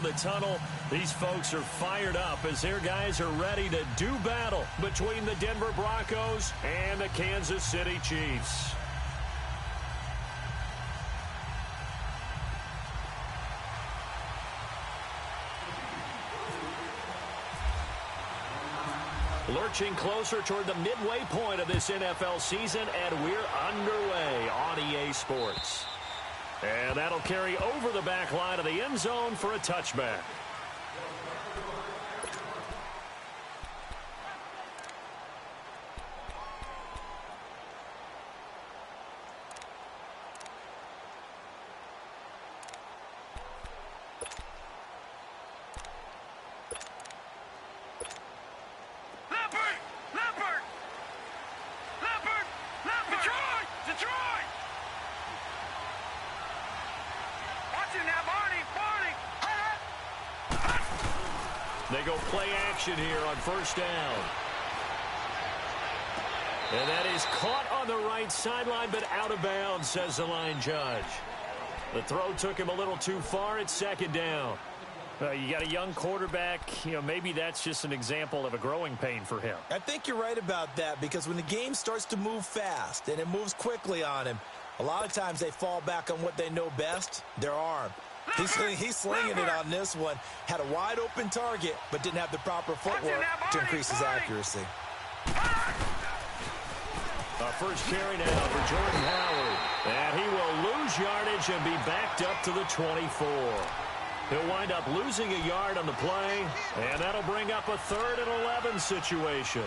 of the tunnel. These folks are fired up as their guys are ready to do battle between the Denver Broncos and the Kansas City Chiefs. Lurching closer toward the midway point of this NFL season, and we're underway on EA Sports. And that'll carry over the back line of the end zone for a touchback. They go play action here on first down. And that is caught on the right sideline, but out of bounds, says the line judge. The throw took him a little too far. It's second down. You got a young quarterback. Maybe that's just an example of a growing pain for him. I think you're right about that, because when the game starts to move fast and it moves quickly on him, a lot of times they fall back on what they know best, their arm. He's slinging it on this one. Had a wide open target, but didn't have the proper footwork to increase his accuracy. First carry now for Jordan Howard. And he will lose yardage and be backed up to the 24. He'll wind up losing a yard on the play, and that'll bring up a 3rd and 11 situation.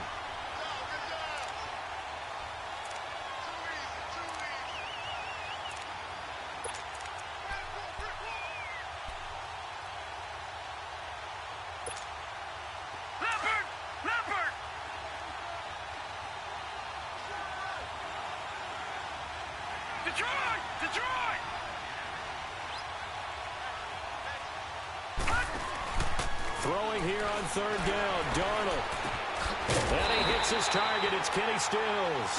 Throwing here on 3rd down, Darnold. And he hits his target. It's Kenny Stills.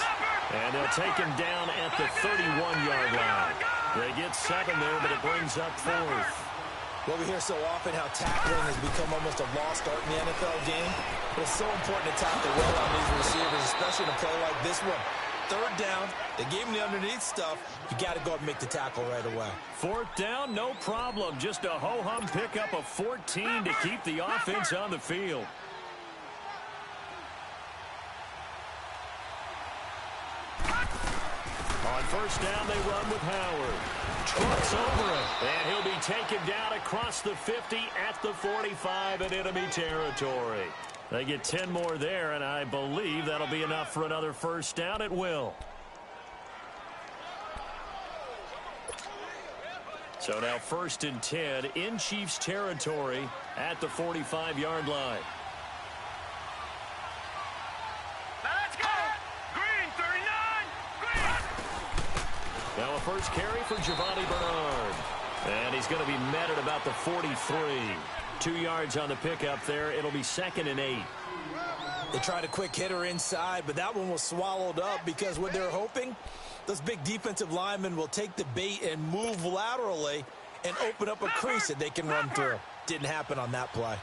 And they'll take him down at the 31-yard line. They get 7 there, but it brings up 4th. Well, we hear so often how tackling has become almost a lost art in the NFL game. But it's so important to tackle well on these receivers, especially in a play like this one. 3rd down, they gave him the underneath stuff. You got to go up and make the tackle right away. 4th down, no problem. Just a ho-hum pickup of 14 to keep the offense on the field. On first down, they run with Howard. Trucks over him, and he'll be taken down across the 50 at the 45 in enemy territory. They get 10 more there, and I believe that'll be enough for another first down. It will. So now 1st and 10 in Chiefs territory at the 45-yard line. Now let's go! Green, 39! Green! Now a first carry for Giovanni Bernard. And he's going to be met at about the 43. 2 yards on the pickup there. It'll be 2nd and 8. They tried a quick hitter inside, but that one was swallowed up because what they're hoping, those big defensive linemen will take the bait and move laterally and open up a crease that they can run through. Didn't happen on that play.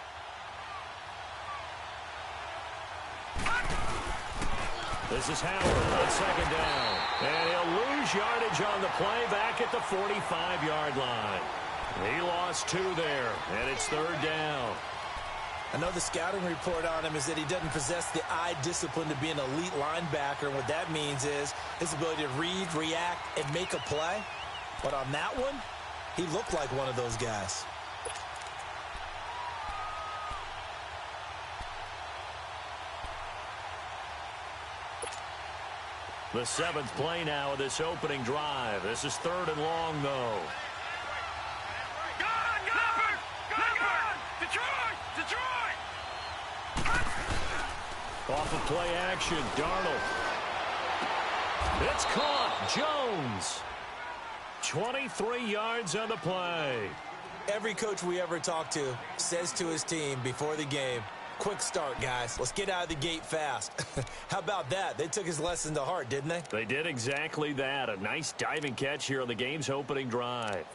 This is Howard on 2nd down. And he'll lose yardage on the play back at the 45-yard line. He lost 2 there, and it's 3rd down. I know the scouting report on him is that he doesn't possess the eye discipline to be an elite linebacker, and what that means is his ability to read, react, and make a play. But on that one, he looked like one of those guys. The 7th play now of this opening drive. This is 3rd and long, though. Off of play action, Darnold. It's caught. Jones. 23 yards on the play. Every coach we ever talk to says to his team before the game, quick start, guys. Let's get out of the gate fast. How about that? They took his lesson to heart, didn't they? They did exactly that. A nice diving catch here on the game's opening drive.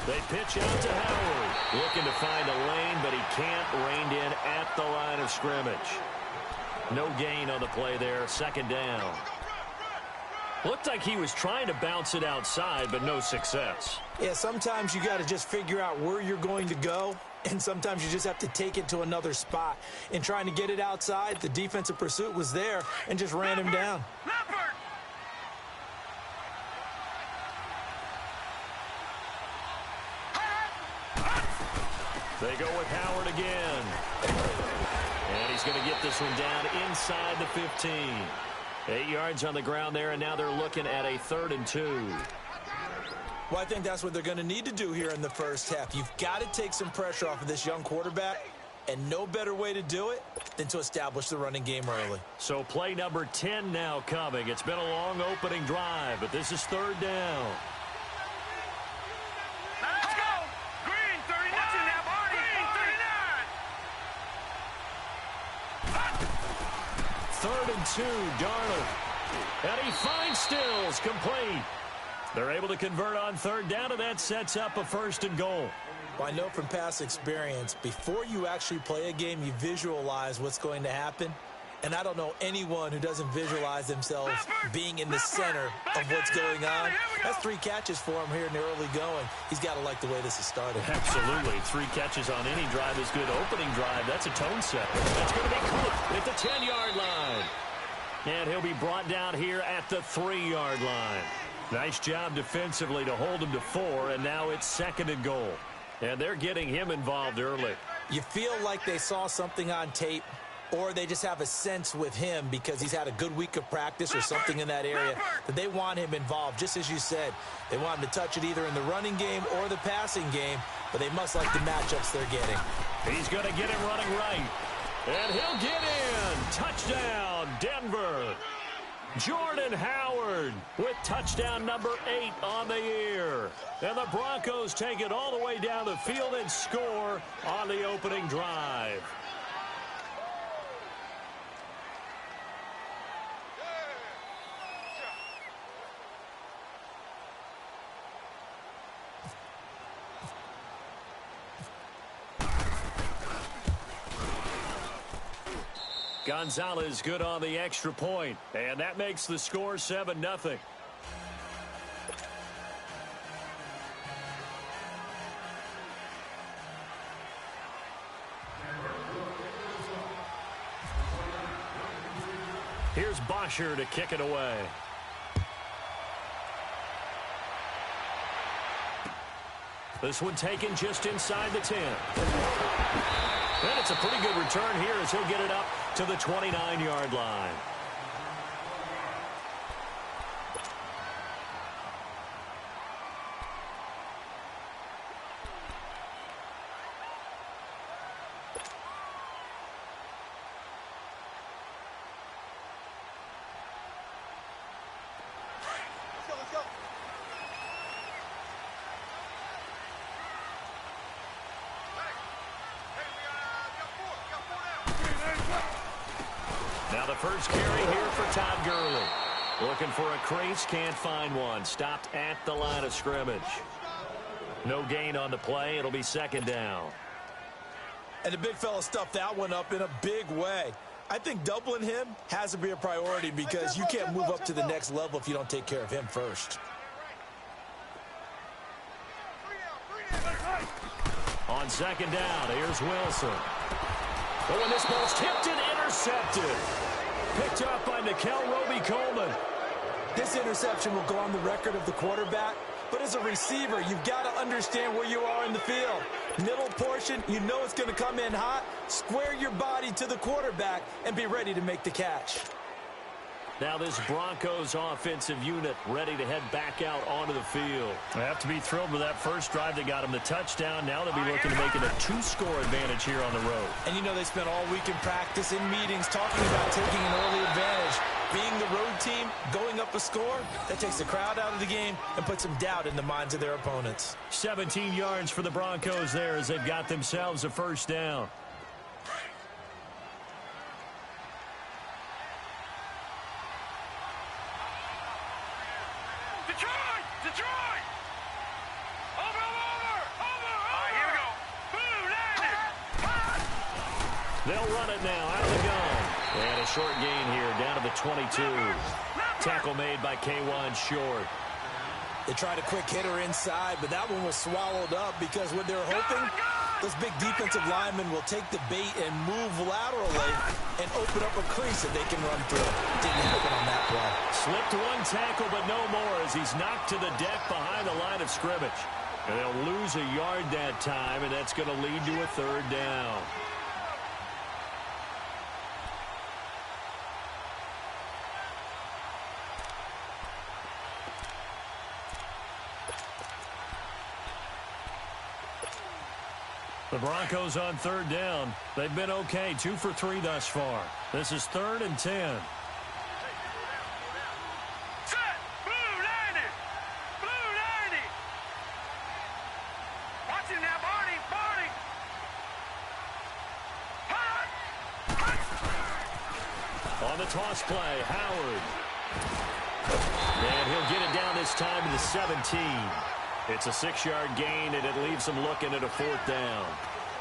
They pitch out to Howard. Looking to find a lane, but he can't. Reined in at the line of scrimmage. No gain on the play there. Second down. Looked like he was trying to bounce it outside, but no success. Yeah, sometimes you got to just figure out where you're going to go, and sometimes you just have to take it to another spot. In trying to get it outside, the defensive pursuit was there and just ran him down. They go with Howard again. And he's going to get this one down inside the 15. 8 yards on the ground there, and now they're looking at a 3rd and 2. Well, I think that's what they're going to need to do here in the first half. You've got to take some pressure off of this young quarterback, and no better way to do it than to establish the running game early. So play number 10 now coming. It's been a long opening drive, but this is 3rd down. Let's go! Green 39! Watching now, Barney! Green 39! 3rd and 2, Darnold. And he finds Stills, complete. They're able to convert on 3rd down, and that sets up a 1st and goal. Well, I know from past experience, before you actually play a game, you visualize what's going to happen. And I don't know anyone who doesn't visualize themselves being in the center of what's going on. That's 3 catches for him here in the early going. He's got to like the way this has started. Absolutely. 3 catches on any drive is good. Opening drive, that's a tone setter. That's going to be caught at the 10-yard line. And he'll be brought down here at the 3-yard line. Nice job defensively to hold him to 4, and now it's 2nd and goal. And they're getting him involved early. You feel like they saw something on tape, or they just have a sense with him because he's had a good week of practice or something in that area that they want him involved. Just as you said, they want him to touch it either in the running game or the passing game, but they must like the matchups they're getting. He's going to get him running right. And he'll get in. Touchdown, Denver. Jordan Howard with touchdown number 8 on the year. And the Broncos take it all the way down the field and score on the opening drive. Gonzalez good on the extra point, and that makes the score 7-0. Here's Bosher to kick it away. This one taken just inside the 10. And it's a pretty good return here as he'll get it up to the 29-yard line. Now the first carry here for Todd Gurley. Looking for a crease, can't find one. Stopped at the line of scrimmage. No gain on the play. It'll be 2nd down. And the big fella stuffed that one up in a big way. I think doubling him has to be a priority because you can't move up to the next level if you don't take care of him first. On 2nd down, here's Wilson. But when this ball's tipped and intercepted. Picked up by Nickel Roby-Coleman. This interception will go on the record of the quarterback, but as a receiver, you've got to understand where you are in the field. Middle portion, you know it's going to come in hot. Square your body to the quarterback and be ready to make the catch. Now this Broncos offensive unit ready to head back out onto the field. They have to be thrilled with that first drive that got them the touchdown. Now they'll be looking to make it a 2-score advantage here on the road. And you know they spent all week in practice, in meetings, talking about taking an early advantage. Being the road team, going up a score, that takes the crowd out of the game and puts some doubt in the minds of their opponents. 17 yards for the Broncos there as they've got themselves a first down. Detroit! Detroit! Over, over! They'll run it now out of the gun. And a short gain here down to the 22. Tackle made by K1 short. They tried a quick hitter inside, but that one was swallowed up because what they're hoping, those big defensive linemen will take the bait and move laterally and open up a crease that they can run through. Didn't happen on that play. Slipped one tackle, but no more as he's knocked to the deck behind the line of scrimmage. And they'll lose a yard that time, and that's going to lead to a third down. The Broncos on third down. They've been okay, 2 for 3 thus far. This is 3rd and 10. Set. Blue 90. Blue 90. Watch him now, Barney. Barney. Hot. On the toss play, Howard. And he'll get it down this time to the 17. It's a 6-yard gain, and it leaves them looking at a 4th down.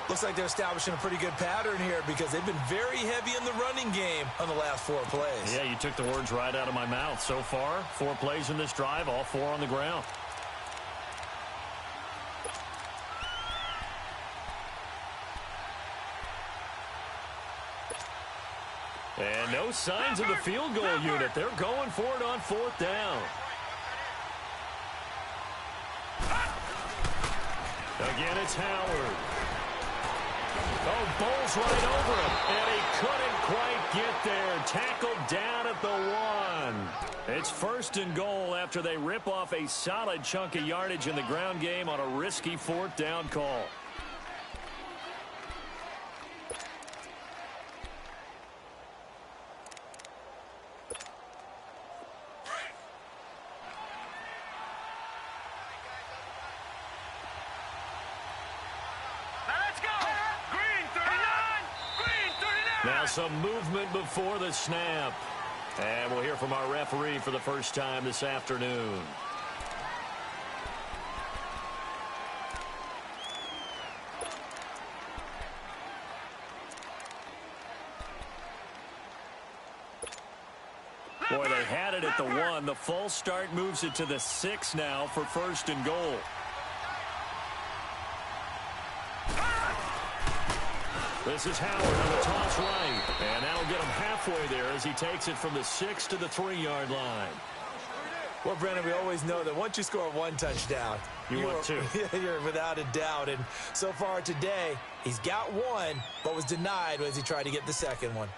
Looks like they're establishing a pretty good pattern here because they've been very heavy in the running game on the last 4 plays. Yeah, you took the words right out of my mouth. So far, 4 plays in this drive, all 4 on the ground. And no signs of the field goal unit. They're going for it on 4th down. Again, it's Howard. Oh, bowls right over him. And he couldn't quite get there. Tackled down at the 1. It's 1st and goal after they rip off a solid chunk of yardage in the ground game on a risky 4th down call. Now some movement before the snap. And we'll hear from our referee for the first time this afternoon. Boy, they had it at the 1. The false start moves it to the 6 now for 1st and goal. This is Howard on the toss right. And that'll get him halfway there as he takes it from the 6 to the 3-yard line. Well, Brennan, we always know that once you score 1 touchdown, you want 2. You're without a doubt. And so far today, he's got 1, but was denied as he tried to get the 2nd one.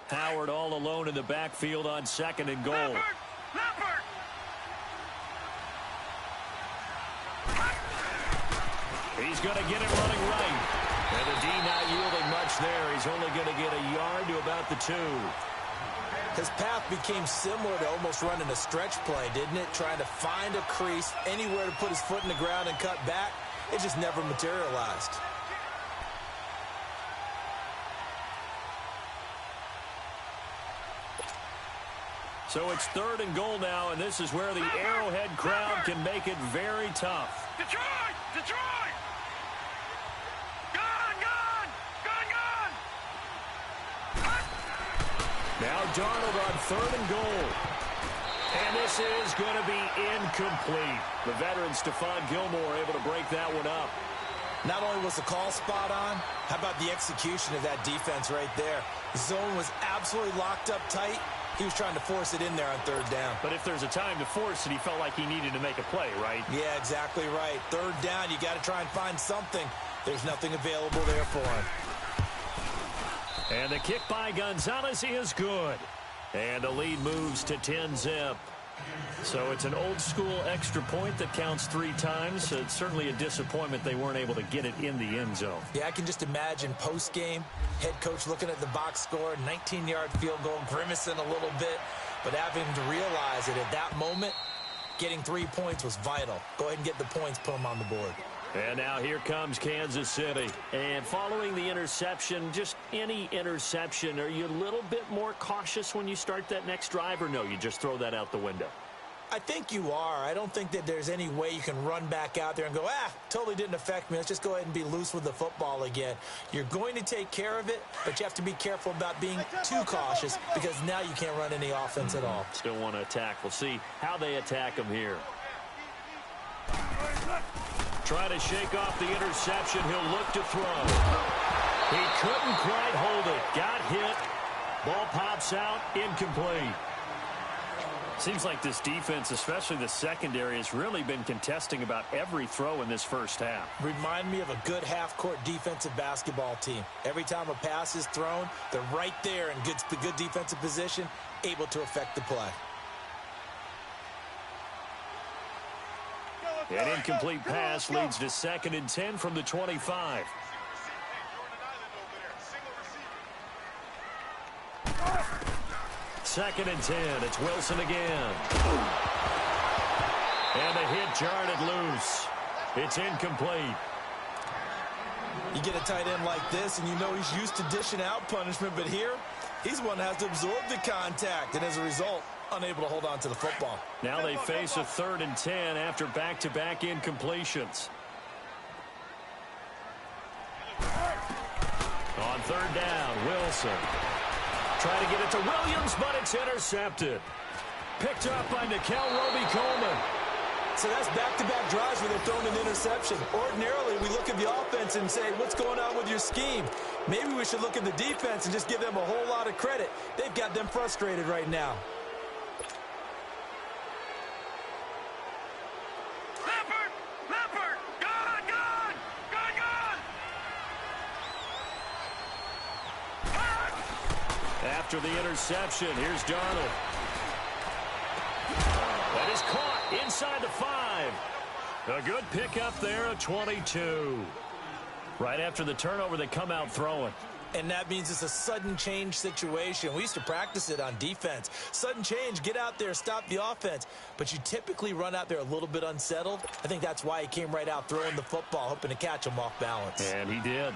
Howard all alone in the backfield on 2nd and goal. Leopard. He's going to get it running right. And the D not yielding much there. He's only going to get a yard to about the 2. His path became similar to almost running a stretch play, didn't it? Trying to find a crease, anywhere to put his foot in the ground and cut back. It just never materialized. So it's 3rd and goal now, and this is where the Arrowhead crowd can make it very tough. Detroit! Detroit! Gone! Gone! Gone! Gone! Now Darnold on 3rd and goal. And this is going to be incomplete. The veteran Stephon Gilmore able to break that one up. Not only was the call spot on, how about the execution of that defense right there? The zone was absolutely locked up tight. He was trying to force it in there on 3rd down. But if there's a time to force it, he felt like he needed to make a play, right? Yeah, exactly right. 3rd down, you got to try and find something. There's nothing available there for him. And the kick by Gonzalez is good. And the lead moves to 10-zip. So it's an old-school extra point that counts 3 times. It's certainly a disappointment they weren't able to get it in the end zone. Yeah, I can just imagine post-game, head coach looking at the box score, 19-yard field goal, grimacing a little bit. but having to realize that at that moment, getting 3 points was vital. Go ahead and get the points, put them on the board. And now here comes Kansas City. And following the interception, just any interception, are you a little bit more cautious when you start that next drive, or no, you just throw that out the window? I think you are. I don't think that there's any way you can run back out there and go, totally didn't affect me. Let's just go ahead and be loose with the football again. You're going to take care of it, but you have to be careful about being too cautious because now you can't run any offense at all. Still want to attack. We'll see how they attack him here. Try to shake off the interception. He'll look to throw. He couldn't quite hold it. Got hit. Ball pops out. Incomplete. Seems like this defense, especially the secondary, has really been contesting about every throw in this first half. Remind me of a good half-court defensive basketball team. Every time a pass is thrown, they're right there in good defensive position, able to affect the play. An incomplete pass leads to 2nd and 10 from the 25. Second and 10. It's Wilson again. And the hit jarred it loose. It's incomplete. You get a tight end like this, and you know he's used to dishing out punishment, but here, he's the one that has to absorb the contact, and as a result, unable to hold on to the football. Now they face a 3rd and 10 after back-to-back incompletions. On 3rd down, Wilson. Trying to get it to Williams, but it's intercepted. Picked up by Nickel Roby-Coleman. So that's back-to-back drives where they're throwing an interception. Ordinarily, we look at the offense and say, what's going on with your scheme? Maybe we should look at the defense and just give them a whole lot of credit. They've got them frustrated right now. After the interception, here's Darnold. That is caught inside the 5. A good pickup there, a 22. Right after the turnover, they come out throwing. And that means it's a sudden change situation. We used to practice it on defense. Sudden change, get out there, stop the offense. But you typically run out there a little bit unsettled. I think that's why he came right out throwing the football, hoping to catch him off balance. And he did.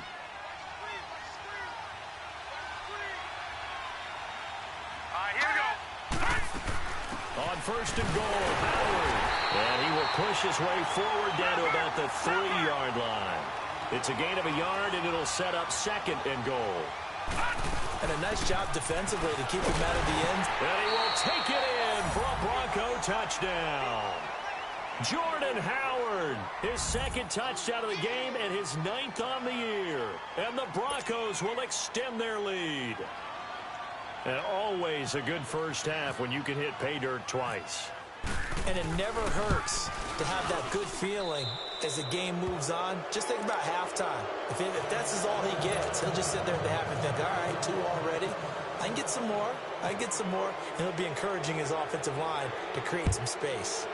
On 1st and goal, Howard. And he will push his way forward down to about the 3-yard line. It's a gain of a yard, and it'll set up 2nd and goal. And a nice job defensively to keep him out of the end. And he will take it in for a Bronco touchdown. Jordan Howard, his 2nd touchdown of the game and his 9th on the year. And the Broncos will extend their lead. And always a good first half when you can hit pay dirt twice. And it never hurts to have that good feeling as the game moves on. Just think about halftime. If that's all he gets, he'll just sit there at the half and think, all right, 2 already. I can get some more. I can get some more. And he'll be encouraging his offensive line to create some space.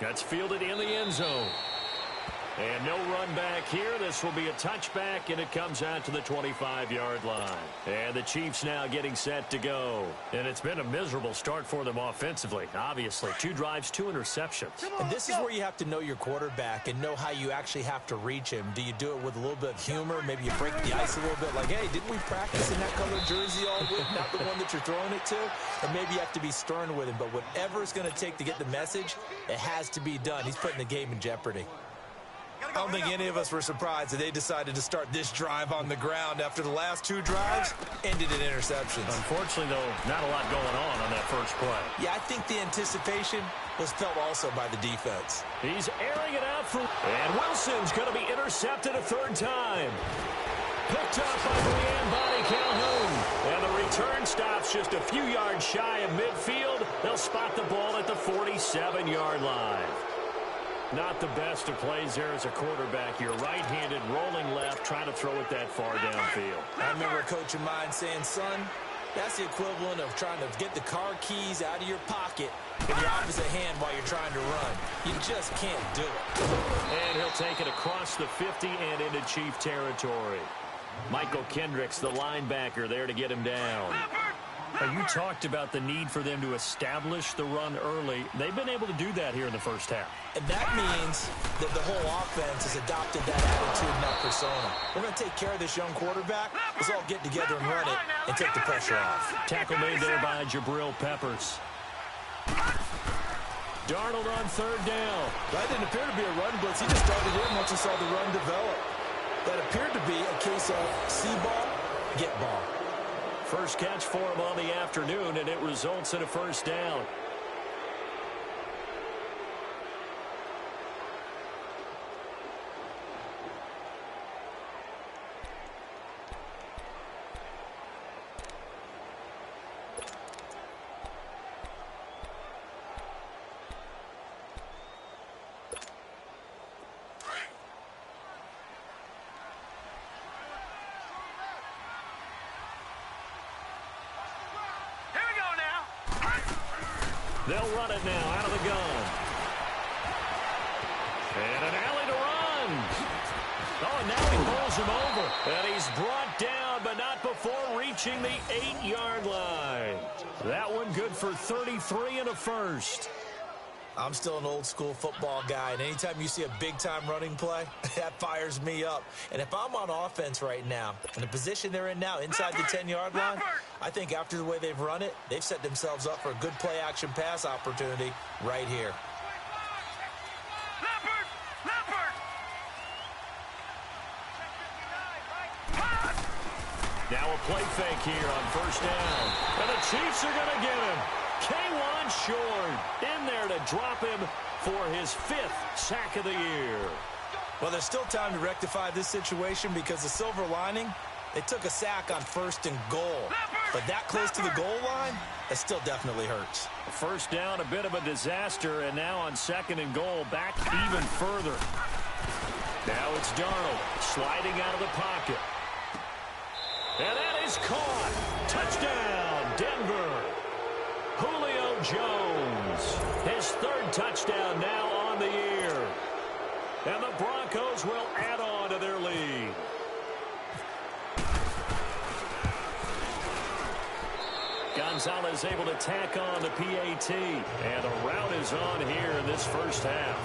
That's fielded in the end zone. And no run back here. This will be a touchback, and it comes out to the 25-yard line. And the Chiefs now getting set to go. And it's been a miserable start for them offensively, obviously. 2 drives, 2 interceptions. And this is where you have to know your quarterback and know how you actually have to reach him. Do you do it with a little bit of humor? Maybe you break the ice a little bit, like, hey, didn't we practice in that color jersey all week, not the one that you're throwing it to? Or maybe you have to be stern with him. But whatever it's going to take to get the message, it has to be done. He's putting the game in jeopardy. I don't think any of us were surprised that they decided to start this drive on the ground after the last 2 drives ended in interceptions. Unfortunately, though, not a lot going on that first play. Yeah, I think the anticipation was felt also by the defense. He's airing it out for... And Wilson's going to be intercepted a 3rd time. Picked up by Brianne Bonnie Calhoun. And the return stops just a few yards shy of midfield. They'll spot the ball at the 47-yard line. Not the best of plays there as a quarterback. You're right-handed, rolling left, trying to throw it that far downfield. I remember a coach of mine saying, son, that's the equivalent of trying to get the car keys out of your pocket in the opposite hand while you're trying to run. You just can't do it. And he'll take it across the 50 and into Chief territory. Michael Kendricks, the linebacker, there to get him down. Now, you talked about the need for them to establish the run early. They've been able to do that here in the first half. And that means that the whole offense has adopted that attitude and that persona. We're going to take care of this young quarterback. Let's all get together and run it and take the pressure off. Tackle made there by Jabril Peppers. Darnold on third down. That didn't appear to be a run blitz. He just started in once he saw the run develop. That appeared to be a case of see ball, get ball. First catch for him on the afternoon, and it results in a first down. They'll run it now out of the gun. And an alley to run. Oh, and now he pulls him over. And he's brought down, but not before reaching the 8-yard line. That one good for 33 and a first. I'm still an old-school football guy, and anytime you see a big-time running play, that fires me up. And if I'm on offense right now, in the position they're in now, inside the 10-yard line, I think after the way they've run it, they've set themselves up for a good play-action pass opportunity right here. Now a play fake here on first down. And the Chiefs are going to get him. K1 short in there to drop him for his 5th sack of the year. Well, there's still time to rectify this situation because the silver lining, they took a sack on 1st and goal. But that close to the goal line, that still definitely hurts. First down, a bit of a disaster, and now on 2nd and goal, back even further. Now it's Darnold sliding out of the pocket. And that is caught. Touchdown, Denver. Julio Jones, his 3rd touchdown now on the year. And the Broncos will add on to their lead. Gonzalez able to tack on the PAT. And the route is on here in this first half.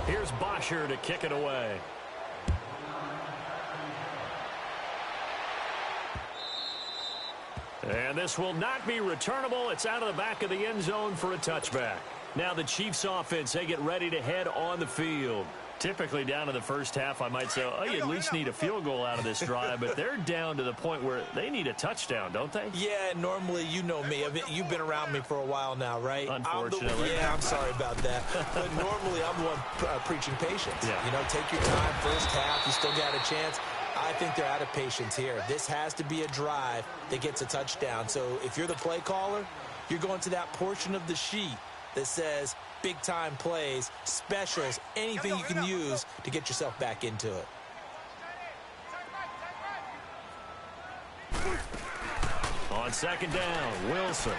Here's Bosher to kick it away. And this will not be returnable. It's out of the back of the end zone for a touchback. Now the Chiefs offense, they get ready to head on the field. Typically down to the first half, I might say, oh, you at least need a field goal out of this drive, but they're down to the point where they need a touchdown, don't they? Yeah, normally, you know me. You've been around me for a while now, right? Unfortunately. I'm sorry about that. But normally, I'm the one preaching patience. Yeah. You know, take your time, first half, you still got a chance. I think they're out of patience here. This has to be a drive that gets a touchdown. So if you're the play caller, you're going to that portion of the sheet that says big-time plays, specials, anything you can use to get yourself back into it. On 2nd down, Wilson.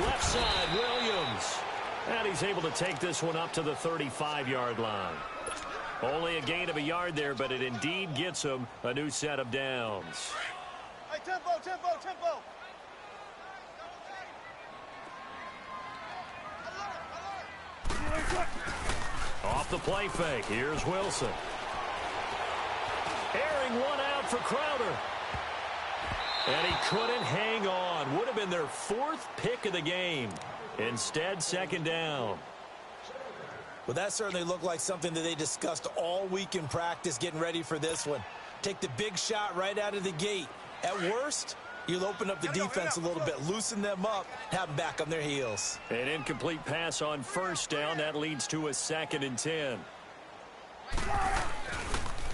Left side, Williams. And he's able to take this one up to the 35-yard line. Only a gain of a yard there, but it indeed gets him a new set of downs. Hey, tempo, tempo, tempo. Off the play fake, here's Wilson. Airing one out for Crowder. And he couldn't hang on. Would have been their 4th pick of the game. Instead, 2nd down. Well, that certainly looked like something that they discussed all week in practice getting ready for this one. Take the big shot right out of the gate. At worst, you'll open up the defense a little bit, loosen them up, have them back on their heels. An incomplete pass on first down. That leads to a 2nd and 10.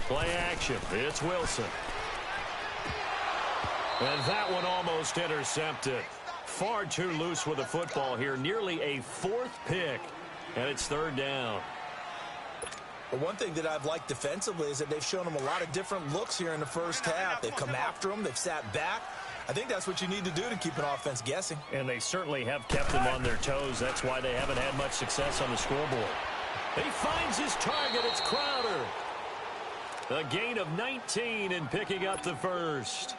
Play action. It's Wilson. And that one almost intercepted. Far too loose with the football here. Nearly a 4th pick. And it's 3rd down. But one thing that I've liked defensively is that they've shown them a lot of different looks here in the first half. They've come after them. They've sat back. I think that's what you need to do to keep an offense guessing. And they certainly have kept them on their toes. That's why they haven't had much success on the scoreboard. He finds his target. It's Crowder. A gain of 19 in picking up the first.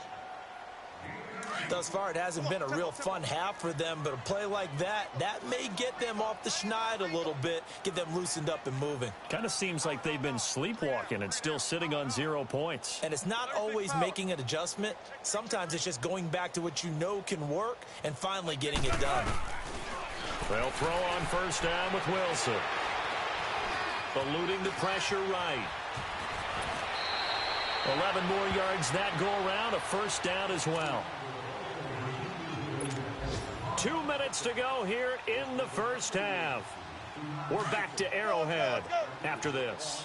Thus far, it hasn't been a real fun half for them, but a play like that may get them off the schneid a little bit, get them loosened up and moving. Kind of seems like they've been sleepwalking and still sitting on 0 points. And it's not always making an adjustment. Sometimes it's just going back to what you know can work and finally getting it done. They'll throw on first down with Wilson. Eluding the pressure right. 11 more yards that go around, a first down as well. 2 minutes to go here in the first half. We're back to Arrowhead after this.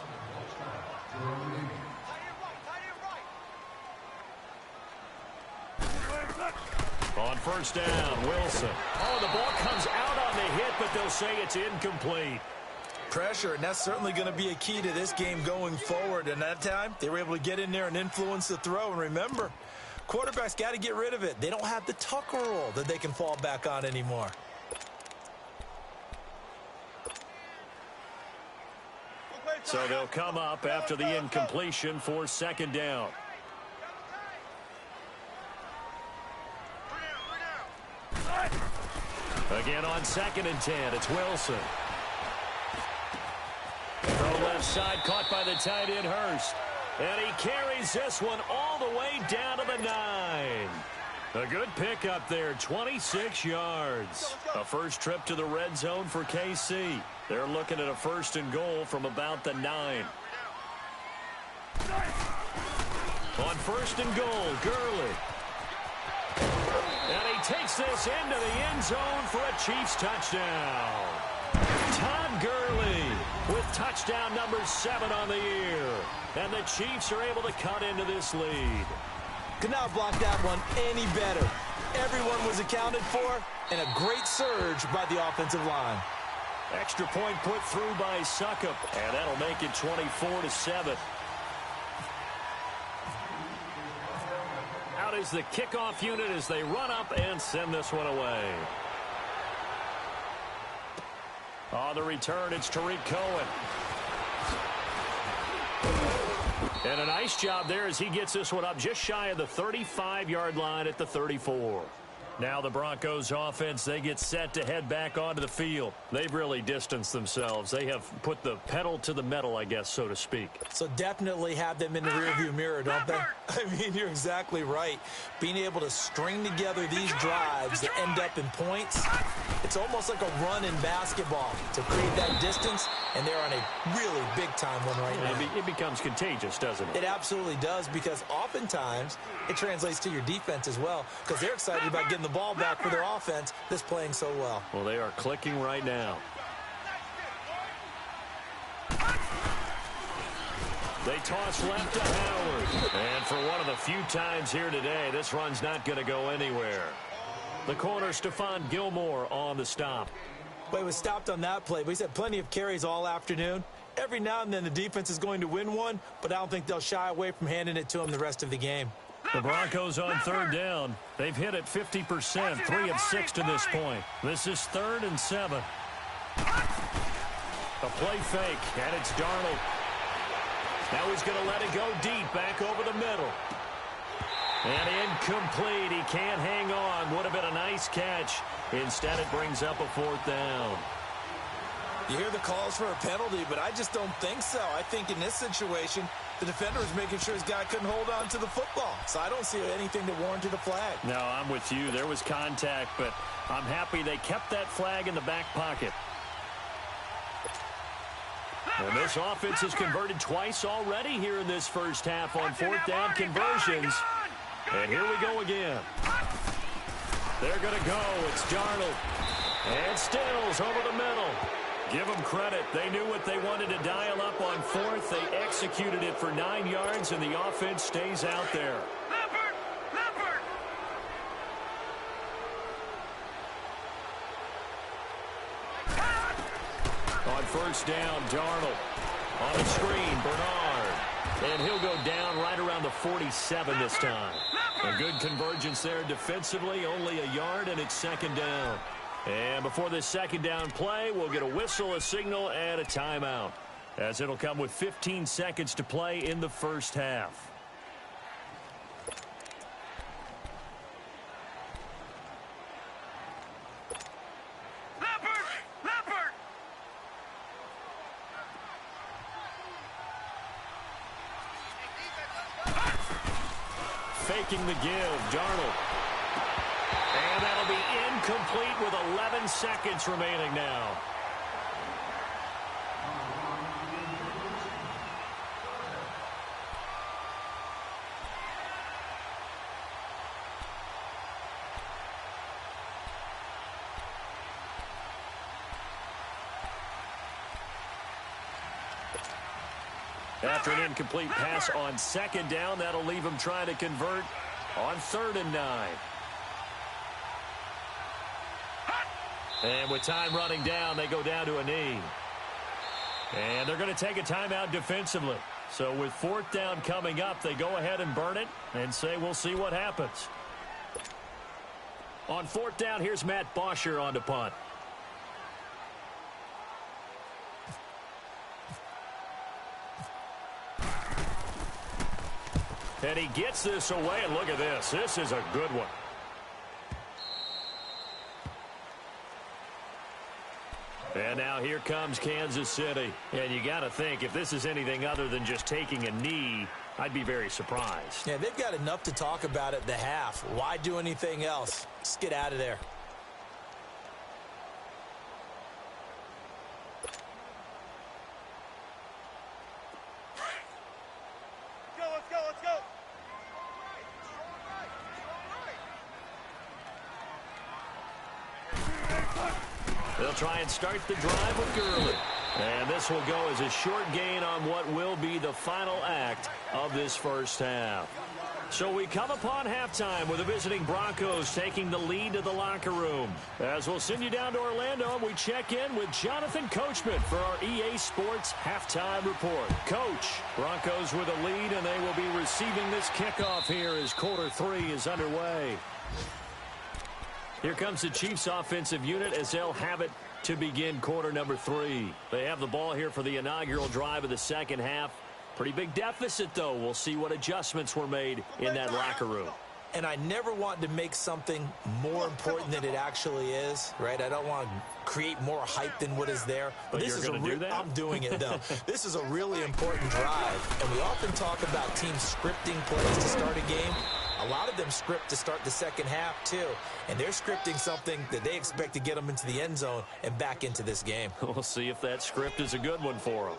On first down, Wilson. Oh, the ball comes out on the hit, but they'll say it's incomplete. Pressure, and that's certainly going to be a key to this game going forward. And that time, they were able to get in there and influence the throw. And remember, quarterbacks got to get rid of it. They don't have the Tucker rule that they can fall back on anymore. So they'll come up after the incompletion for second down. Again on 2nd and 10, it's Wilson. Throw left side, caught by the tight end Hurst. And he carries this one all the way down to the 9. A good pickup there, 26 yards. A first trip to the red zone for KC. They're looking at a 1st and goal from about the 9. On 1st and goal, Gurley. And he takes this into the end zone for a Chiefs touchdown. Todd Gurley with touchdown number 7 on the year. And the Chiefs are able to cut into this lead. Could not block that one any better. Everyone was accounted for, and a great surge by the offensive line. Extra point put through by Suckup, and that'll make it 24-7. Out is the kickoff unit as they run up and send this one away. On the return, it's Tariq Cohen. And a nice job there as he gets this one up just shy of the 35-yard line at the 34. Now the Broncos offense, they get set to head back onto the field. They've really distanced themselves. They have put the pedal to the metal, I guess, so to speak. So definitely have them in the rearview mirror, don't they? I mean, you're exactly right. Being able to string together these drives that end up in points, it's almost like a run in basketball to create that distance, and they're on a really big-time one right now. It becomes contagious, doesn't it? It absolutely does, because oftentimes it translates to your defense as well, because they're excited about getting the ball back for their offense that's playing so well. Well, they are clicking right now. They toss left to Howard. And for one of the few times here today, this run's not going to go anywhere. The corner, Stephon Gilmore on the stop. Well, he was stopped on that play, but he's had plenty of carries all afternoon. Every now and then the defense is going to win one, but I don't think they'll shy away from handing it to him the rest of the game. The Broncos on 3rd down. They've hit it 50%, 3 of 6 to this point. This is 3rd and 7. A play fake, and it's Darnold. Now he's going to let it go deep, back over the middle. And incomplete. He can't hang on. Would have been a nice catch. Instead, it brings up a 4th down. You hear the calls for a penalty, but I just don't think so. I think in this situation, the defender was making sure his guy couldn't hold on to the football. So I don't see anything that warranted a flag. No, I'm with you. There was contact, but I'm happy they kept that flag in the back pocket. And this offense has converted twice already here in this first half on 4th down conversions. And here we go again. They're going to go. It's Darnold. And Stills over the middle. Give them credit. They knew what they wanted to dial up on 4th. They executed it for 9 yards, and the offense stays out there. On 1st down, Darnold. On the screen, Bernard. And he'll go down right around the 47 this time. A good convergence there defensively, only a yard, and it's 2nd down. And before this second down play, we'll get a whistle, a signal, and a timeout, as it'll come with 15 seconds to play in the first half. Faking the give, Darnold. And that'll be incomplete with 11 seconds remaining now. After an incomplete pass on second down, that'll leave him trying to convert on 3rd and 9. And with time running down, they go down to a knee. And they're going to take a timeout defensively. So with 4th down coming up, they go ahead and burn it and say we'll see what happens. On 4th down, here's Matt Bosher on to punt. And he gets this away, and look at this. This is a good one. And now here comes Kansas City. And you got to think, if this is anything other than just taking a knee, I'd be very surprised. Yeah, they've got enough to talk about at the half. Why do anything else? Just get out of there. They'll try and start the drive with Gurley. And this will go as a short gain on what will be the final act of this first half. So we come upon halftime with the visiting Broncos taking the lead to the locker room. As we'll send you down to Orlando, we check in with Jonathan Coachman for our EA Sports Halftime Report. Coach, Broncos with a lead, and they will be receiving this kickoff here as quarter 3 is underway. Here comes the Chiefs offensive unit as they'll have it to begin quarter number 3. They have the ball here for the inaugural drive of the second half. Pretty big deficit, though. We'll see what adjustments were made in that locker room. And I never want to make something more important than it actually is, right? I don't want to create more hype than what is there. But this is do that? I'm doing it, though. This is a really important drive. And we often talk about teams scripting plays to start a game. A lot of them script to start the second half, too. And they're scripting something that they expect to get them into the end zone and back into this game. We'll see if that script is a good one for them.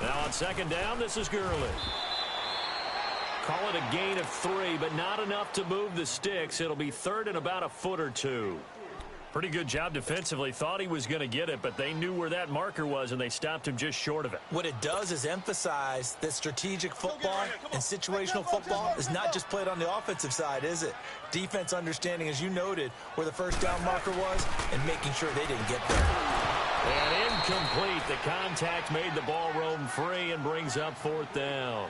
Now on second down, this is Gurley. Call it a gain of 3, but not enough to move the sticks. It'll be 3rd and about a foot or 2. Pretty good job defensively. Thought he was going to get it, but they knew where that marker was, and they stopped him just short of it. What it does is emphasize that strategic football and situational football is not just played on the offensive side, is it? Defense understanding, as you noted, where the first down marker was and making sure they didn't get there. And incomplete. The contact made the ball roam free and brings up 4th down.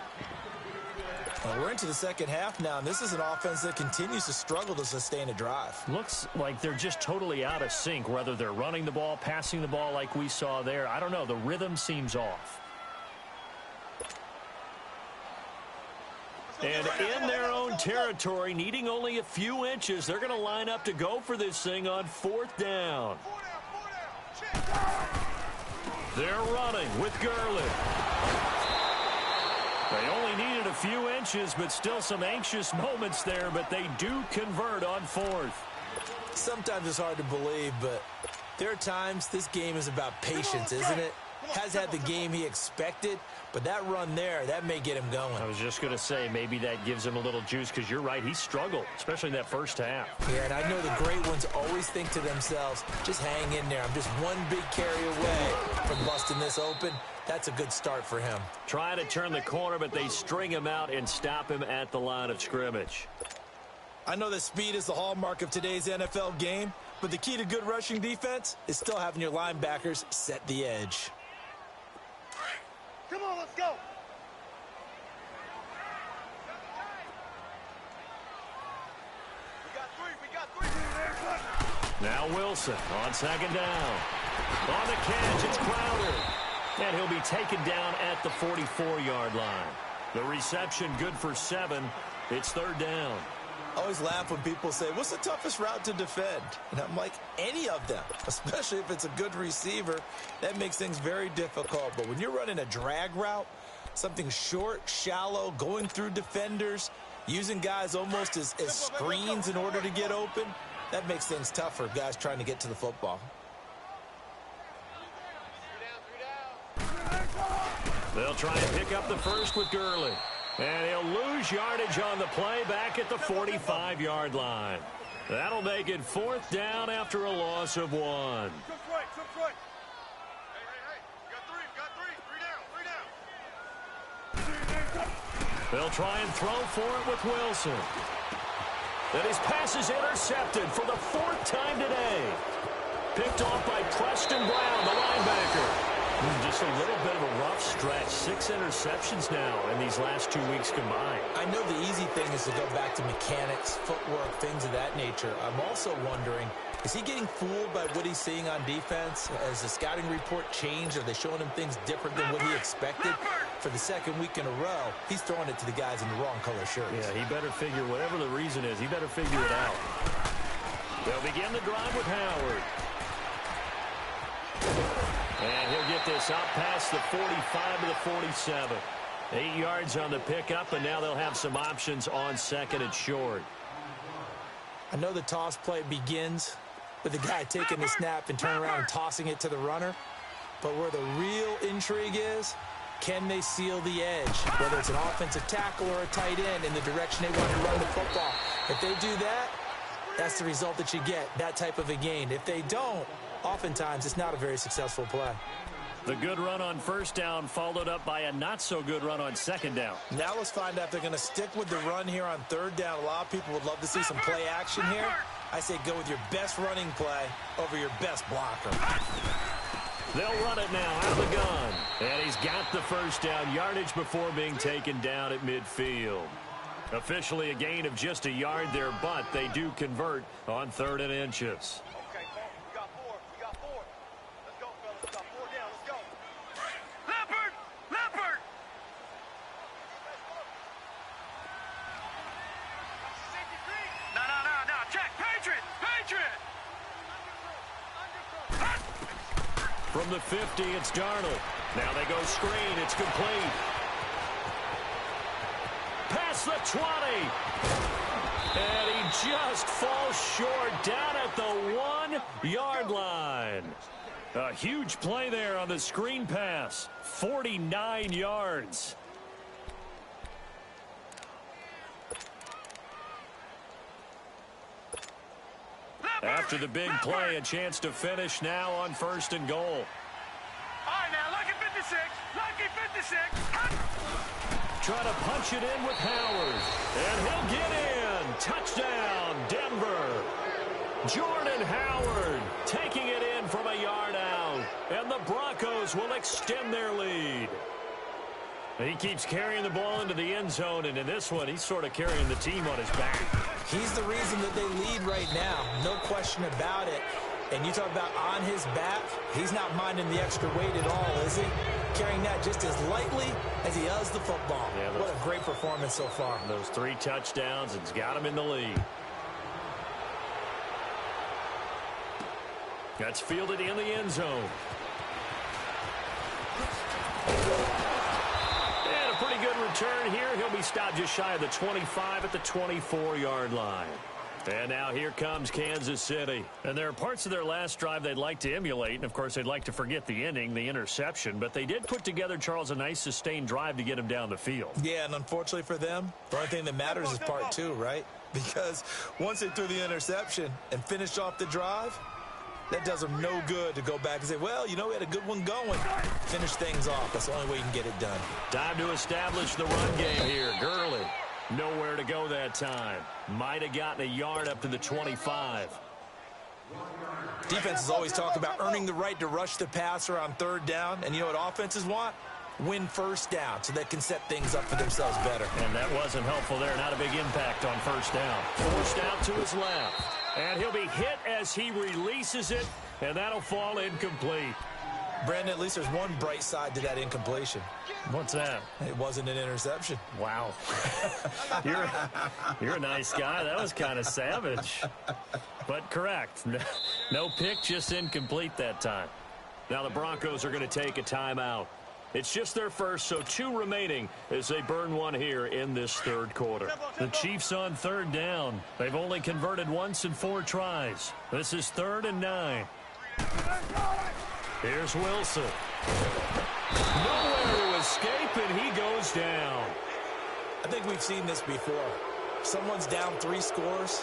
Well, we're into the second half now, and this is an offense that continues to struggle to sustain a drive. Looks like they're just totally out of sync, whether they're running the ball, passing the ball like we saw there. I don't know. The rhythm seems off. And in their own territory, needing only a few inches, they're going to line up to go for this thing on 4th down. They're running with Gurley. They only needed a few inches, but still some anxious moments there, but they do convert on 4th. Sometimes it's hard to believe, but there are times this game is about patience, isn't it? Has had the game he expected, but that run there, that may get him going. I was just going to say, maybe that gives him a little juice, because you're right, he struggled, especially in that first half. Yeah, and I know the great ones always think to themselves, just hang in there. I'm just one big carry away from busting this open. That's a good start for him. Trying to turn the corner, but they string him out and stop him at the line of scrimmage. I know that speed is the hallmark of today's NFL game, but the key to good rushing defense is still having your linebackers set the edge. Come on, let's go. We got three. Now Wilson on second down. On the catch, it's Crowder. And he'll be taken down at the 44-yard line. The reception good for 7. It's third down. I always laugh when people say, what's the toughest route to defend? And I'm like, any of them, especially if it's a good receiver. That makes things very difficult. But when you're running a drag route, something short, shallow, going through defenders, using guys almost as screens in order to get open, that makes things tough for guys trying to get to the football. They'll try and pick up the first with Gurley. And he'll lose yardage on the play back at the 45-yard line. That'll make it fourth down after a loss of 1. Hey. Got three down. They'll try and throw for it with Wilson. And his pass is intercepted for the 4th time today. Picked off by Preston Brown, the linebacker. Just a little bit of a rough stretch. 6 interceptions now in these last 2 weeks combined. I know the easy thing is to go back to mechanics, footwork, things of that nature. I'm also wondering, is he getting fooled by what he's seeing on defense? Has the scouting report changed? Are they showing him things different than what he expected? For the 2nd week in a row, he's throwing it to the guys in the wrong color shirts. Yeah, he better figure, whatever the reason is, he better figure it out. They'll begin the drive with Howard. And he'll get this up past the 45 to the 47. 8 yards on the pickup, and now they'll have some options on 2nd and short. I know the toss play begins with the guy taking the snap and turning around and tossing it to the runner. But where the real intrigue is, can they seal the edge? Whether it's an offensive tackle or a tight end in the direction they want to run the football. If they do that, that's the result that you get, that type of a gain. If they don't, oftentimes it's not a very successful play. The good run on first down followed up by a not-so-good run on second down. Now let's find out if they're going to stick with the run here on third down. A lot of people would love to see some play action here. I say go with your best running play over your best blocker. They'll run it now out of the gun. And he's got the first down yardage before being taken down at midfield. Officially a gain of just a yard there, but they do convert on 3rd and inches. Okay, Paul, we got 4. Let's go, fellas. We got 4 down. Let's go. Leopard! No. Check. Patriot! From the 50, it's Darnold. Now they go screen. It's complete. Past the 20. And he just falls short down at the 1-yard line. A huge play there on the screen pass. 49 yards. After the big play, a chance to finish now on 1st and goal. All right, now, lucky 56. Try to punch it in with Howard. And he'll get in. Touchdown, Denver. Jordan Howard taking it in from a yard out. And the Broncos will extend their lead. He keeps carrying the ball into the end zone, and in this one, he's sort of carrying the team on his back. He's the reason that they lead right now. No question about it. And you talk about on his back, he's not minding the extra weight at all, is he? Carrying that just as lightly as he does the football. Yeah, what a great performance so far. Those 3 touchdowns, it's got him in the lead. That's fielded in the end zone. And a pretty good return here. He'll be stopped just shy of the 25 at the 24-yard line. And now here comes Kansas City. And there are parts of their last drive they'd like to emulate. And, of course, they'd like to forget the ending, the interception. But they did put together, Charles, a nice sustained drive to get him down the field. Yeah, and unfortunately for them, the only thing that matters is part 2, right? Because once they threw the interception and finished off the drive, that does them no good to go back and say, well, you know, we had a good one going. Finish things off. That's the only way you can get it done. Time to establish the run game here. Gurley Nowhere to go that time. Might have gotten a yard up to the 25. Defenses always talk about earning the right to rush the passer on third down. And you know what offenses want? Win first down so they can set things up for themselves better. And that wasn't helpful there. Not a big impact on first down. Forced out to his left. And he'll be hit as he releases it. And that'll fall incomplete. Brandon, at least there's one bright side to that incompletion. What's that? It wasn't an interception. Wow. You're a nice guy. That was kind of savage. But correct. No pick, just incomplete that time. Now the Broncos are going to take a timeout. It's just their first, so 2 remaining as they burn one here in this third quarter. The Chiefs on third down. They've only converted once in 4 tries. This is 3rd and 9. Here's Wilson. Nowhere to escape, and he goes down. I think we've seen this before. Someone's down 3 scores.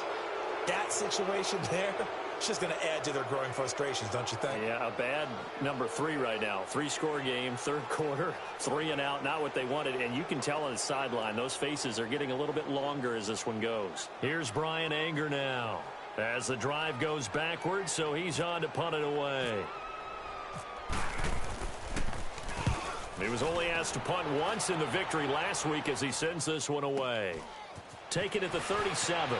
That situation there, it's just going to add to their growing frustrations, don't you think? Yeah, a bad number 3 right now. 3-score game, third quarter, 3 and out, not what they wanted. And you can tell on the sideline, those faces are getting a little bit longer as this one goes. Here's Brian Anger now as the drive goes backwards, so he's on to punt it away. He was only asked to punt once in the victory last week as he sends this one away. Take it at the 37.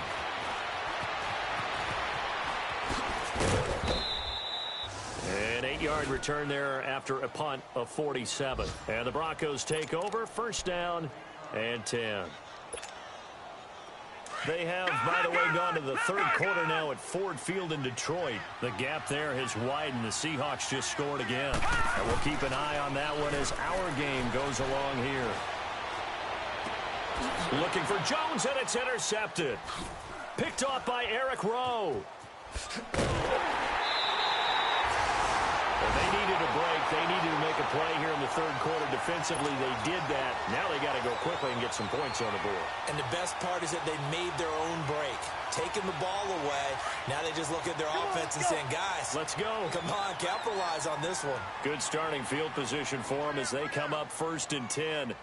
An 8-yard return there after a punt of 47. And the Broncos take over, first down and 10. They have, by the way, gone to the third quarter now at Ford Field in Detroit. The gap there has widened. The Seahawks just scored again. And we'll keep an eye on that one as our game goes along here. Looking for Jones, and it's intercepted. Picked off by Eric Rowe. They needed a break. They needed to make a play here in the third quarter defensively. They did that. Now they got to go quickly and get some points on the board. And the best part is that they made their own break. Taking the ball away. Now they just look at their offense and saying, guys, let's go. Come on, capitalize on this one. Good starting field position for them as they come up 1st and 10.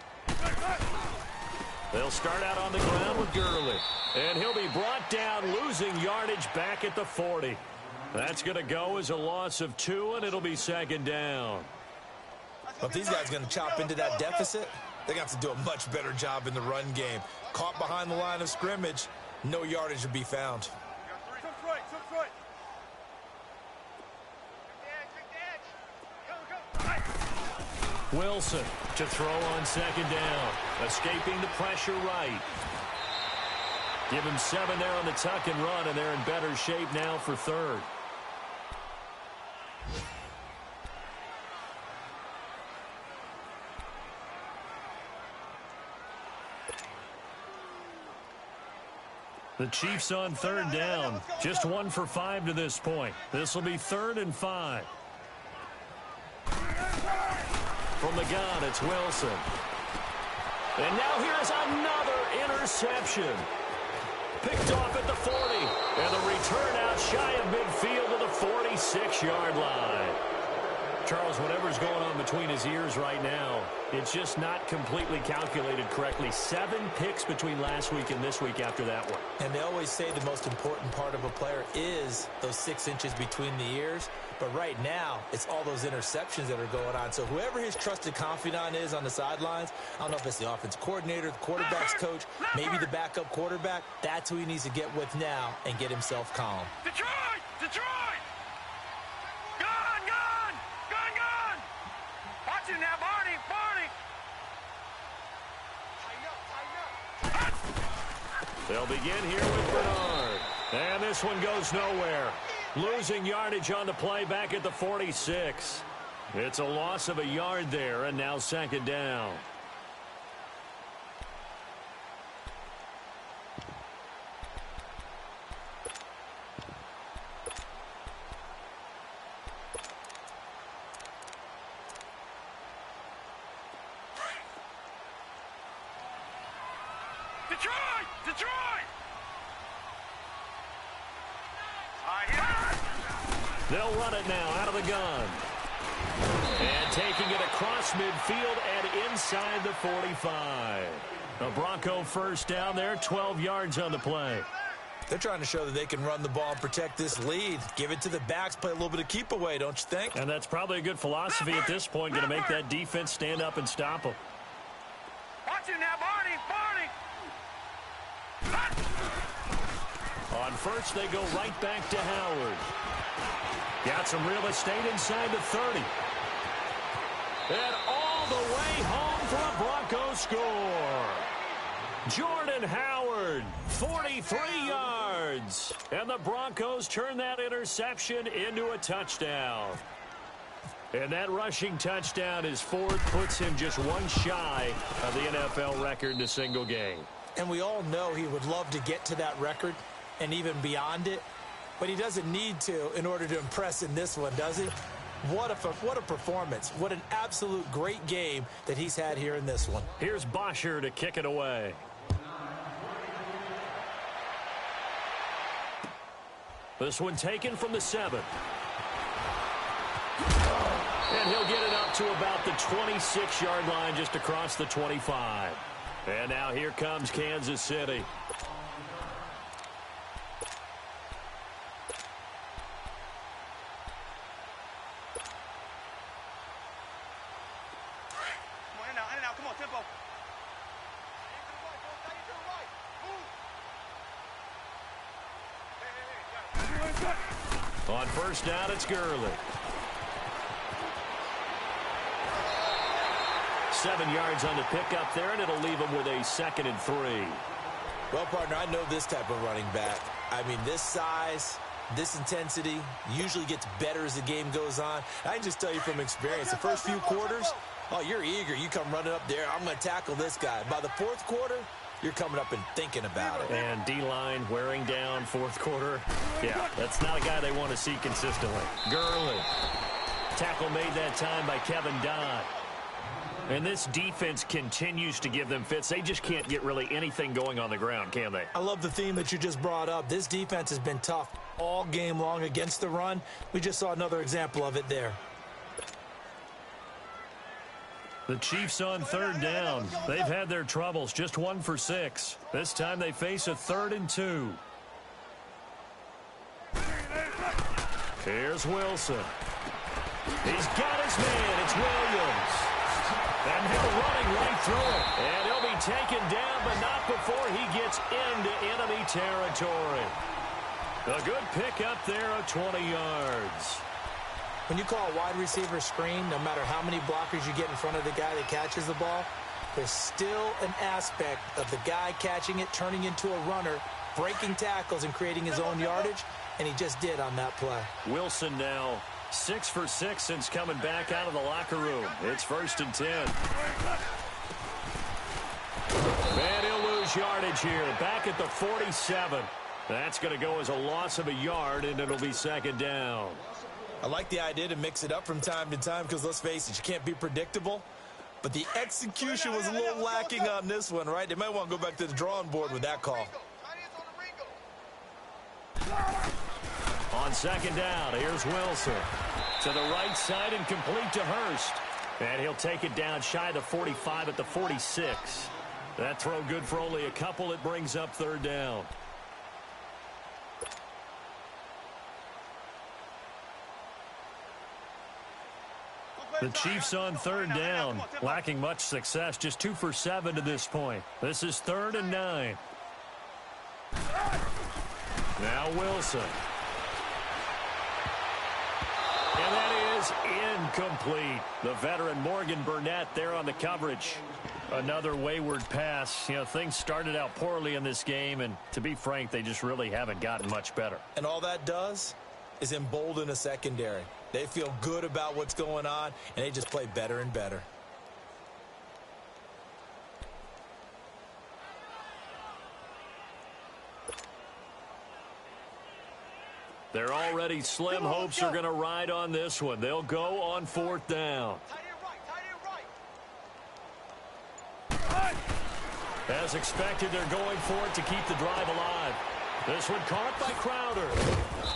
They'll start out on the ground with Gurley. And he'll be brought down, losing yardage back at the 40. That's going to go as a loss of 2, and it'll be 2nd down. But if these guys are going to chop into that deficit, they're going to have to do a much better job in the run game. Caught behind the line of scrimmage, no yardage to be found. Wilson to throw on 2nd down. Escaping the pressure right. Give him 7 there on the tuck and run, and they're in better shape now for 3rd. The Chiefs on 3rd down. Just 1 for 5 to this point. This will be 3rd and 5. From the gun, it's Wilson. And now here's another interception. Picked off at the 40. And the return out shy of midfield to the 46-yard line. Charles, whatever's going on between his ears right now, it's just not completely calculated correctly. 7 picks between last week and this week after that one. And they always say the most important part of a player is those 6 inches between the ears. But right now, it's all those interceptions that are going on. So whoever his trusted confidant is on the sidelines, I don't know if it's the offense coordinator, the quarterback's coach, maybe the backup quarterback, that's who he needs to get with now and get himself calm. Detroit! Detroit! Gone! Gone! Gone! Gone! Watch it now, Barney! Barney! Tighten up! Tighten up! They'll begin here with Bernard. And this one goes nowhere. Losing yardage on the play back at the 46. It's a loss of a yard there, and now 2nd down. Detroit! Detroit! They'll run it now out of the gun. And taking it across midfield and inside the 45. A Bronco first down there, 12 yards on the play. They're trying to show that they can run the ball and protect this lead. Give it to the backs, play a little bit of keep away, don't you think? And that's probably a good philosophy at this point, going to make that defense stand up and stop them. Watch it now, Barney. On first, they go right back to Howard. Got some real estate inside the 30. And all the way home for a Bronco score. Jordan Howard, 43 yards. And the Broncos turn that interception into a touchdown. And that rushing touchdown, his fourth, puts him just one shy of the NFL record in a single game. And we all know he would love to get to that record and even beyond it. But he doesn't need to in order to impress in this one, does he? What a performance. What an absolute great game that he's had here in this one. Here's Bosher to kick it away. This one taken from the 7. And he'll get it up to about the 26-yard line, just across the 25. And now here comes Kansas City. Come on, tempo. On first down, it's Gurley. 7 yards on the pickup there, and it'll leave him with a 2nd and 3. Well, partner, I know this type of running back. I mean, this size, this intensity usually gets better as the game goes on. I can just tell you from experience, the first few quarters, oh, you're eager. You come running up there. I'm going to tackle this guy. By the fourth quarter, you're coming up and thinking about it. And D-line wearing down fourth quarter. Yeah, that's not a guy they want to see consistently. Gurley. Tackle made that time by Kevin Dodd. And this defense continues to give them fits. They just can't get really anything going on the ground, can they? I love the theme that you just brought up. This defense has been tough all game long against the run. We just saw another example of it there. The Chiefs on third down. They've had their troubles, just 1 for 6. This time they face a 3rd and 2. Here's Wilson. He's got his man. It's Williams. And he'll running right through it. And he'll be taken down, but not before he gets into enemy territory. A good pick up there of 20 yards. When you call a wide receiver screen, no matter how many blockers you get in front of the guy that catches the ball, there's still an aspect of the guy catching it, turning into a runner, breaking tackles and creating his own yardage, and he just did on that play. Wilson now 6 for 6 since coming back out of the locker room. It's 1st and 10. And he'll lose yardage here. Back at the 47. That's going to go as a loss of a yard, and it'll be 2nd down. I like the idea to mix it up from time to time because, let's face it, you can't be predictable. But the execution was a little lacking on this one, right? They might want to go back to the drawing board with that call. On 2nd down, here's Wilson. To the right side and complete to Hurst. And he'll take it down shy of the 45 at the 46. That throw good for only a couple. It brings up 3rd down. The Chiefs on 3rd down, lacking much success, just 2 for 7 to this point. This is 3rd and 9. Now Wilson. And that is incomplete. The veteran Morgan Burnett there on the coverage. Another wayward pass. You know, things started out poorly in this game, and to be frank, they just really haven't gotten much better. And all that does is embolden a secondary. They feel good about what's going on, and they just play better and better. They're already slim. Hopes are going to ride on this one. They'll go on 4th down. As expected, they're going for it to keep the drive alive. This one caught by Crowder.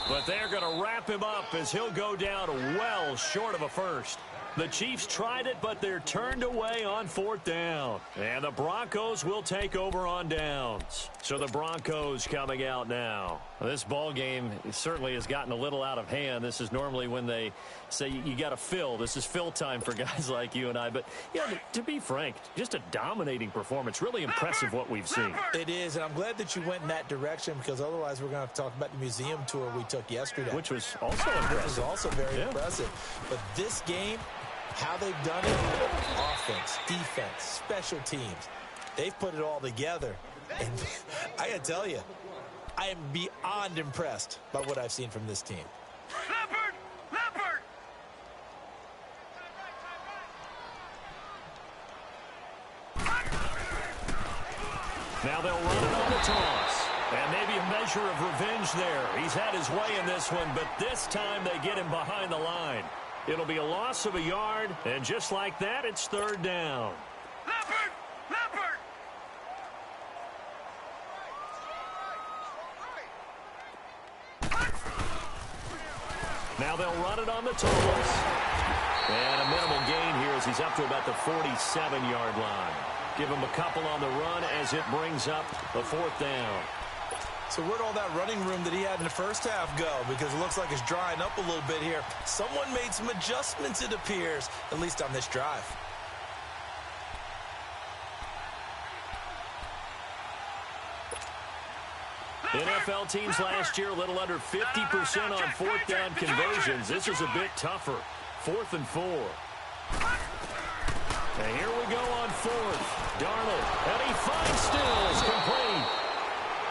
But they're going to wrap him up as he'll go down well short of a first. The Chiefs tried it, but they're turned away on 4th down. And the Broncos will take over on downs. So the Broncos coming out now. Well, this ball game certainly has gotten a little out of hand. This is normally when they say you got to fill. This is fill time for guys like you and I. But, yeah, to be frank, just a dominating performance. Really impressive what we've seen. It is, and I'm glad that you went in that direction because otherwise we're going to have to talk about the museum tour we took yesterday. Which was also impressive. Which was also very impressive. But this game, how they've done it, offense, defense, special teams, they've put it all together. And I got to tell you, I am beyond impressed by what I've seen from this team. Leopard! Leopard! Now they'll run it on the toss. And maybe a measure of revenge there. He's had his way in this one, but this time they get him behind the line. It'll be a loss of a yard, and just like that, it's 3rd down. Leopard! Leopard! Now they'll run it on the toss. And a minimal gain here as he's up to about the 47-yard line. Give him a couple on the run as it brings up the 4th down. So where'd all that running room that he had in the first half go? Because it looks like it's drying up a little bit here. Someone made some adjustments, it appears, at least on this drive. NFL teams last year a little under 50% on 4th down conversions. This is a bit tougher. 4th and 4. And here we go on 4th. Darnold, and he finds Stills, complete.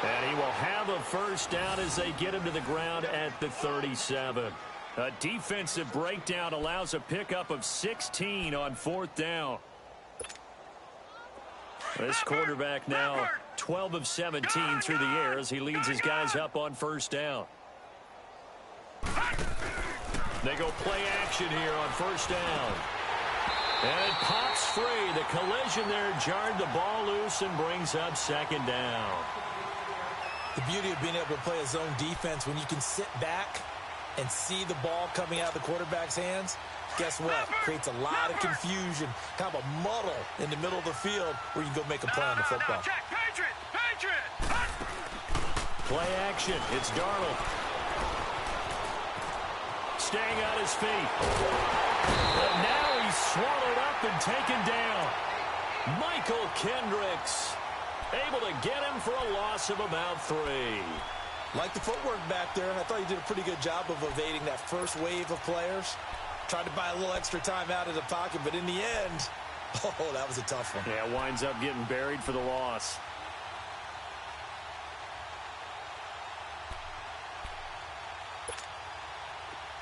And he will have a first down as they get him to the ground at the 37. A defensive breakdown allows a pickup of 16 on 4th down. This quarterback now 12 of 17 through the air as he leads his guys up on first down. They go play action here on first down. And it pops free. The collision there jarred the ball loose and brings up 2nd down. The beauty of being able to play a zone defense when you can sit back and see the ball coming out of the quarterback's hands, guess what? Creates a lot of confusion, kind of a muddle in the middle of the field where you can go make a play on the football. Patriot! Patriot! Play action. It's Darnold. Staying on his feet. And now he's swallowed up and taken down. Michael Kendricks able to get him for a loss of about 3. Like the footwork back there, I thought he did a pretty good job of evading that first wave of players. Tried to buy a little extra time out of the pocket, but in the end, oh, that was a tough one. Yeah, winds up getting buried for the loss.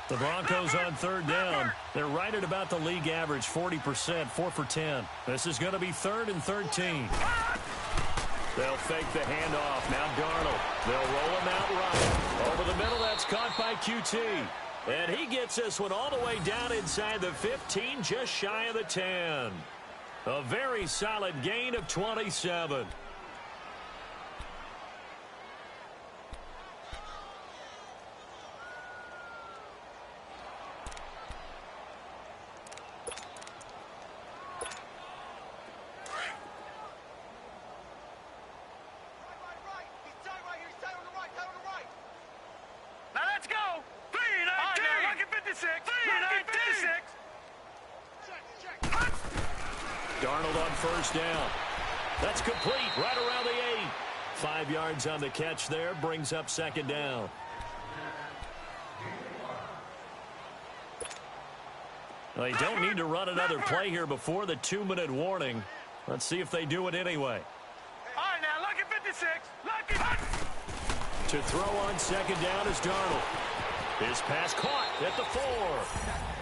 The Broncos on 3rd down. They're right at about the league average, 40%, 4 for 10. This is going to be 3rd and 13. They'll fake the handoff. Now Darnold. They'll roll him out right. Over the middle, that's caught by QT. And he gets this one all the way down inside the 15, just shy of the 10. A very solid gain of 27. Darnold on first down. That's complete right around the 8. 5 yards on the catch there. Brings up 2nd down. Well, they don't need to run another play here before the 2-minute warning. Let's see if they do it anyway. All right, now, lucky 56. Lucky. To throw on 2nd down is Darnold. His pass caught at the 4.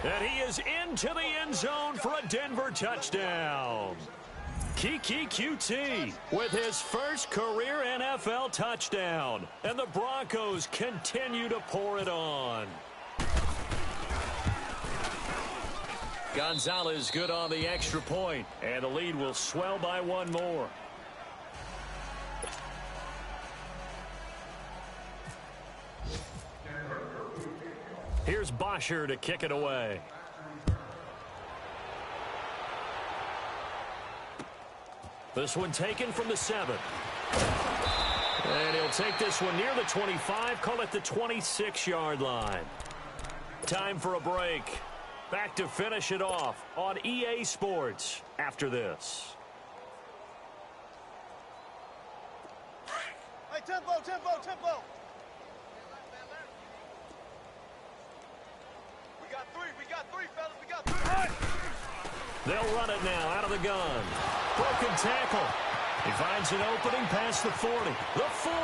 And he is into the end zone for a Denver touchdown. Kiki QT with his first career NFL touchdown. And the Broncos continue to pour it on. Gonzalez good on the extra point. And the lead will swell by 1 more. Here's Bosher to kick it away. This one taken from the 7. And he'll take this one near the 25, call it the 26-yard line. Time for a break. Back to finish it off on EA Sports after this. Hey, tempo, tempo, tempo. We got three, fellas. We got three. They'll run it now out of the gun. Broken tackle. He finds an opening past the 40. The 40.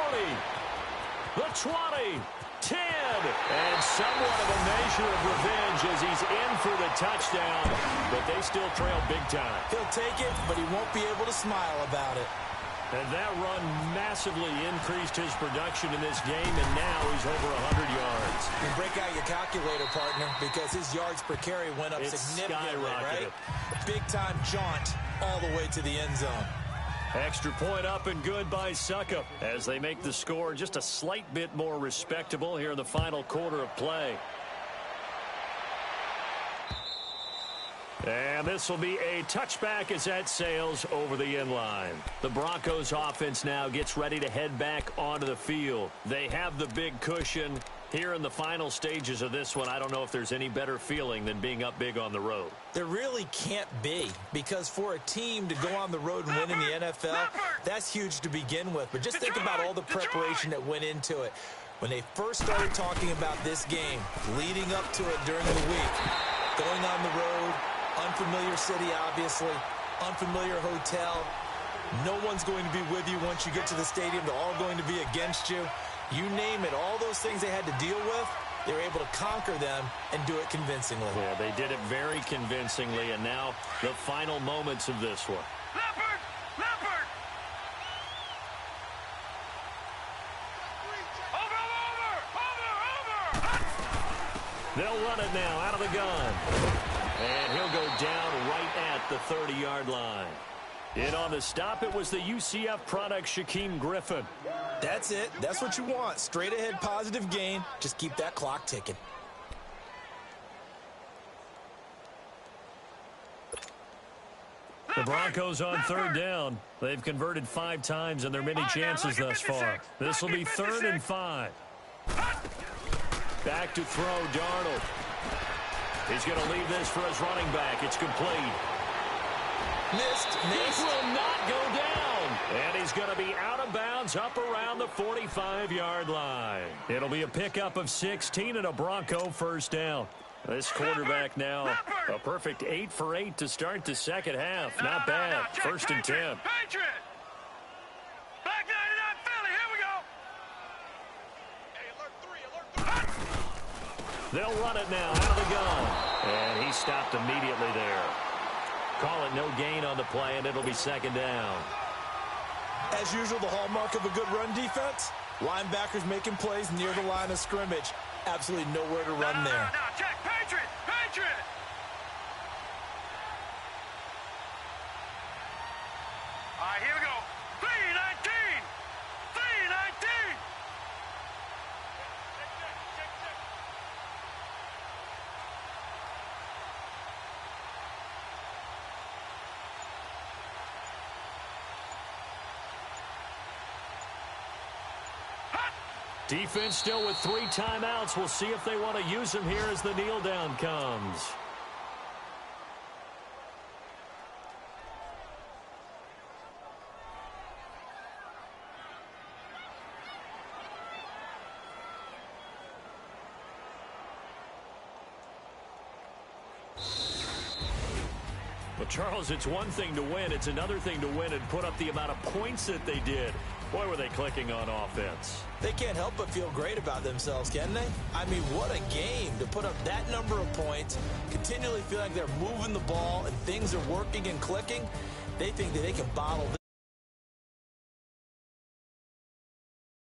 The 20. 10. And somewhat of a measure of revenge as he's in for the touchdown. But they still trail big time. He'll take it, but he won't be able to smile about it. And that run massively increased his production in this game, and now he's over 100 yards. You break out your calculator, partner, because his yards per carry went up significantly, right? Big-time jaunt all the way to the end zone. Extra point up and good by Suckup as they make the score just a slight bit more respectable here in the final quarter of play. And this will be a touchback as that sails over the end line. The Broncos offense now gets ready to head back onto the field. They have the big cushion. Here in the final stages of this one, I don't know if there's any better feeling than being up big on the road. There really can't be, because for a team to go on the road and win in the NFL, that's huge to begin with. But just think about all the preparation that went into it. When they first started talking about this game, leading up to it during the week, going on the road, unfamiliar city, obviously, unfamiliar hotel. No one's going to be with you once you get to the stadium. They're all going to be against you. You name it, all those things they had to deal with, they were able to conquer them and do it convincingly. Yeah, they did it very convincingly, and now the final moments of this one. Leopard! Leopard! Over! They'll run it now out of the gun. And he'll go down right at the 30-yard line. In on the stop, it was the UCF product, Shaquem Griffin. That's it. That's what you want. Straight ahead positive gain. Just keep that clock ticking. The Broncos on third down. They've converted 5 times in their many chances thus far. This will be 3rd and 5. Back to throw, Darnold. He's going to leave this for his running back. It's complete. Missed. He will not go down. And he's going to be out of bounds up around the 45-yard line. It'll be a pickup of 16 and a Bronco first down. This quarterback now a perfect 8 for 8 to start the second half. Not bad. 1st and 10. Patriot! Back 99 Philly, here we go! Hey, alert 3, alert 3! They'll run it now out of the gun. And he stopped immediately there. Call it no gain on the play, and it'll be 2nd down. As usual, the hallmark of a good run defense, linebackers making plays near the line of scrimmage. Absolutely nowhere to run there. Now, check, Patriot! Patriot! All right, here we go. 319! 319! Check. Defense still with 3 timeouts. We'll see if they want to use them here as the kneel down comes. Well, Charles, it's one thing to win. It's another thing to win and put up the amount of points that they did. Boy, were they clicking on offense. They can't help but feel great about themselves, can they? I mean, what a game to put up that number of points, continually feel like they're moving the ball and things are working and clicking. They think that they can bottle this.